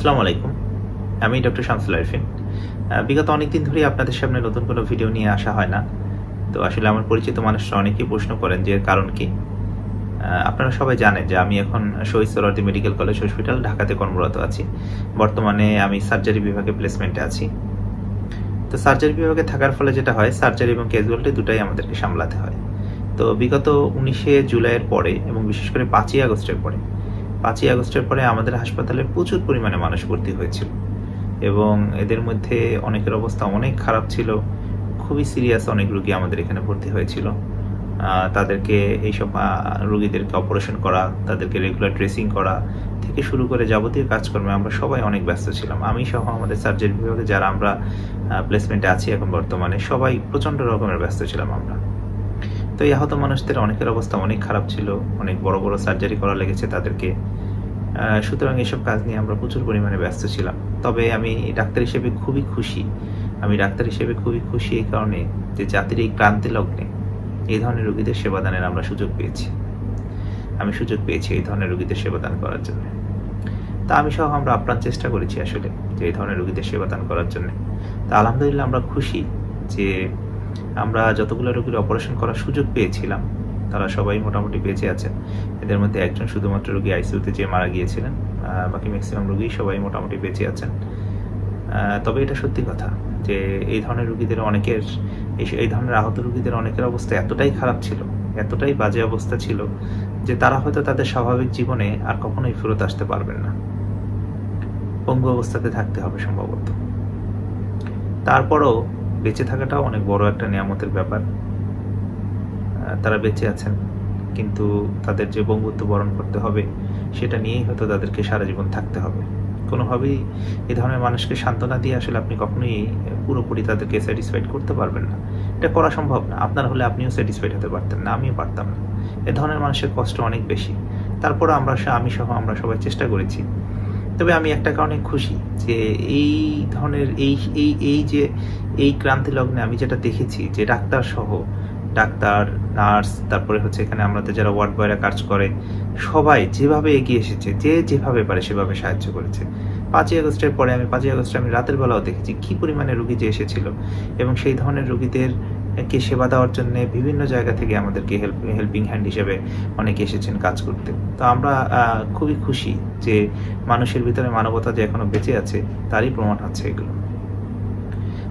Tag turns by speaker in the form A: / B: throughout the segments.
A: আসসালামু আলাইকুম। আমি ডক্টর শামসুল আরিফিন। বিগত অনেকদিন ধরেই আপনাদের সামনে নতুন কোনো ভিডিও নিয়ে আসা হয় না। তো আসলে আমার পরিচিত মানুষরা অনেকেই প্রশ্ন করেন যে এর কারণ কি? আপনারা সবাই জানেন যে আমি এখন Shaheed Suhrawardy medical college hospital ঢাকাতে কর্মরত আছি। বর্তমানে আমি সার্জারি বিভাগে প্লেসমেন্টে আছি। তো সার্জারি বিভাগে থাকার ফলে যেটা হয়, সার্জারি এবং ক্যাজুয়ালটি দুটাই আমাদেরকে সামলাতে হয়। তো বিগত 19শে জুলাইয়ের পরে এবং বিশেষ করে 5ই আগস্টের পরে 5ই আগস্টের পরে আমাদের হাসপাতালে প্রচুর পরিমাণে মানুষ ভর্তি হয়েছিল এবং এদের মধ্যে অনেকের অবস্থা অনেক খারাপ ছিল। খুবই সিরিয়াস অনেক রোগী আমাদের এখানে ভর্তি হয়েছিল। তাদেরকে এইসব রোগীদেরকে অপারেশন করা, তাদেরকে রেগুলার ড্রেসিং করা থেকে শুরু করে যাবতীয় কাজকর্মে আমরা সবাই অনেক ব্যস্ত ছিলাম। আমি সহ আমাদের সার্জারি বিভাগে যারা আমরা প্লেসমেন্টে আছি এখন বর্তমানে সবাই প্রচণ্ড রকমের ব্যস্ত ছিলাম আমরা। তো এই আহত মানুষদের অনেকের অবস্থা অনেক খারাপ ছিল, অনেক বড় বড় সার্জারি করা লেগেছে তাদেরকে। সুতরাং এসব কাজ নিয়ে আমরা প্রচুর পরিমাণে ব্যস্ত ছিলাম। তবে আমি ডাক্তার হিসেবে খুবই খুশি। এই কারণে যে জাতির এই ক্রান্তি লগ্নে এই ধরনের রোগীদের সেবাদানের আমরা সুযোগ পেয়েছি। এই ধরনের রোগীদের সেবাদান করার জন্য। তা আমি সহ আমরা আপ্রাণ চেষ্টা করেছি আসলে যে এই ধরনের রোগীদের সেবাদান করার জন্য। তা আলহামদুলিল্লাহ আমরা খুশি যে আমরা যতগুলো রোগীর অপারেশন করার সুযোগ পেয়েছিলাম তারা সবাই মোটামুটি বেঁচে আছেন। এদের মধ্যে একজন শুধুমাত্র রোগী আইসিইউতে যে মারা গিয়েছিলেন, বাকি ম্যাক্সিমাম রোগী সবাই মোটামুটি বেঁচে আছেন। তবে এটা সত্যি কথা যে এই ধরনের রোগীদের অনেকের এই ধরনের আহত রোগীদের অনেকের অবস্থা এতটাই খারাপ ছিল, এতটাই বাজে অবস্থা ছিল যে তারা হয়তো তাদের স্বাভাবিক জীবনে আর কখনোই ফেরত আসতে পারবেন না। পঙ্গু অবস্থাতে থাকতে হবে সম্ভবত। তারপরও বেঁচে থাকাটাও অনেক বড় একটা নিয়ামতের ব্যাপার। তারা বেঁচে আছেন, কিন্তু তাদের যে বঙ্গুত্ব বরণ করতে হবে সেটা নিয়েই হয়তো তাদেরকে সারা জীবন থাকতে হবে। কোনোভাবেই এই ধরনের মানুষকে সান্ত্বনা দিয়ে আসলে আপনি কখনোই পুরোপুরি তাদেরকে স্যাটিসফাইড করতে পারবেন না। এটা করা সম্ভব না। আপনার হলে আপনিও স্যাটিসফাইড হতে পারতেন না, আমিও পারতাম না। এ ধরনের মানুষের কষ্ট অনেক বেশি। তারপরে আমি সহ আমরা সবাই চেষ্টা করেছি। তবে আমি একটা কারণে খুশি যে এই ধরনের এই ক্রান্তি লগ্নে আমি যেটা দেখেছি যে ডাক্তার, নার্স, তারপরে এখানে আমাদের যারা ওয়ার্ড বয়রা কাজ করে সবাই যেভাবে এগিয়ে এসেছে, যে যেভাবে পারে সেভাবে সাহায্য করেছে। 5ই আগস্টের পরে আমি রাতের বেলাও দেখেছি কি পরিমাণে রোগী যে এসেছিল এবং সেই ধরনের রোগীদেরকে সেবা দেওয়ার জন্য বিভিন্ন জায়গা থেকে আমাদেরকে হেল্পিং হ্যান্ড হিসেবে অনেকে এসেছেন কাজ করতে। তো আমরা খুবই খুশি যে মানুষের ভিতরে মানবতা যে এখনো বেঁচে আছে তারই প্রমাণ হচ্ছে এগুলো।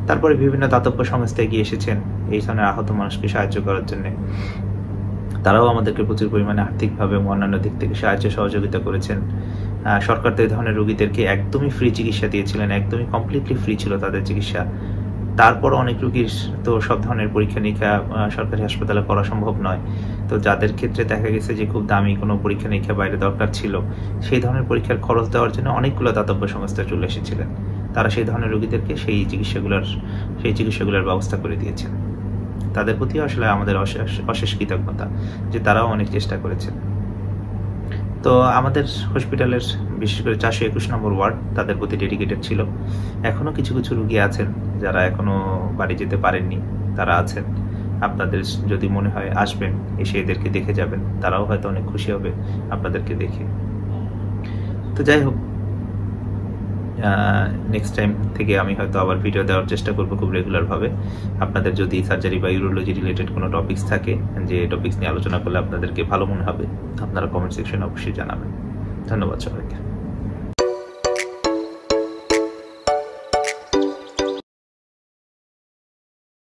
A: তারপরে বিভিন্ন দাতব্য সংস্থা এগিয়ে এসেছেন এই ধরনের আহত মানুষকে সাহায্য করার জন্য। তারাও আমাদেরকে প্রচুর পরিমাণে আর্থিকভাবে এবং অন্যান্য দিক থেকে সাহায্য সহযোগিতা করেছেন। সরকার তো এই ধরনের রোগীদেরকে একদমই ফ্রি চিকিৎসা দিয়েছিলেন, একদমই কমপ্লিটলি ফ্রি ছিল তাদের চিকিৎসা। তারপর অনেক রোগীর তো সব ধরনের পরীক্ষা নিরীক্ষা সরকারি হাসপাতালে করা সম্ভব নয়। তো যাদের ক্ষেত্রে দেখা গেছে যে খুব দামি কোনো পরীক্ষা নিরীক্ষা বাইরে দরকার ছিল, সেই ধরনের পরীক্ষার খরচ দেওয়ার জন্য অনেকগুলো দাতব্য সংস্থা চলে এসেছিলেন। তারা সেই ধরনের রোগীদেরকে সেই চিকিৎসাগুলোর ব্যবস্থা করে দিয়েছেন। তাদের প্রতিও আসলে আমাদের অশেষ কৃতজ্ঞতা যে তারাও অনেক চেষ্টা করেছেন। তো আমাদের হসপিটালের বিশেষ করে 421 নম্বর ওয়ার্ড তাদের প্রতি ডেডিকেটেড ছিল। এখনো কিছু রোগী আছেন যারা এখনো বাড়ি যেতে পারেননি, তারা আছেন। আপনাদের যদি মনে হয় আসবেন, এসে এদেরকে দেখে যাবেন, তারাও হয়তো অনেক খুশি হবে আপনাদেরকে দেখে। তো যাই হোক, নেক্সট টাইম থেকে আমি হয়তো আবার ভিডিও দেওয়ার চেষ্টা করবো খুব রেগুলারভাবে। আপনাদের যদি সার্জারি বা ইউরোলজি রিলেটেড কোনো টপিকস থাকে যে টপিকস নিয়ে আলোচনা করলে আপনাদেরকে ভালো মনে হবে, আপনারা কমেন্ট সেকশনে অবশ্যই জানাবেন। ধন্যবাদ সবাইকে।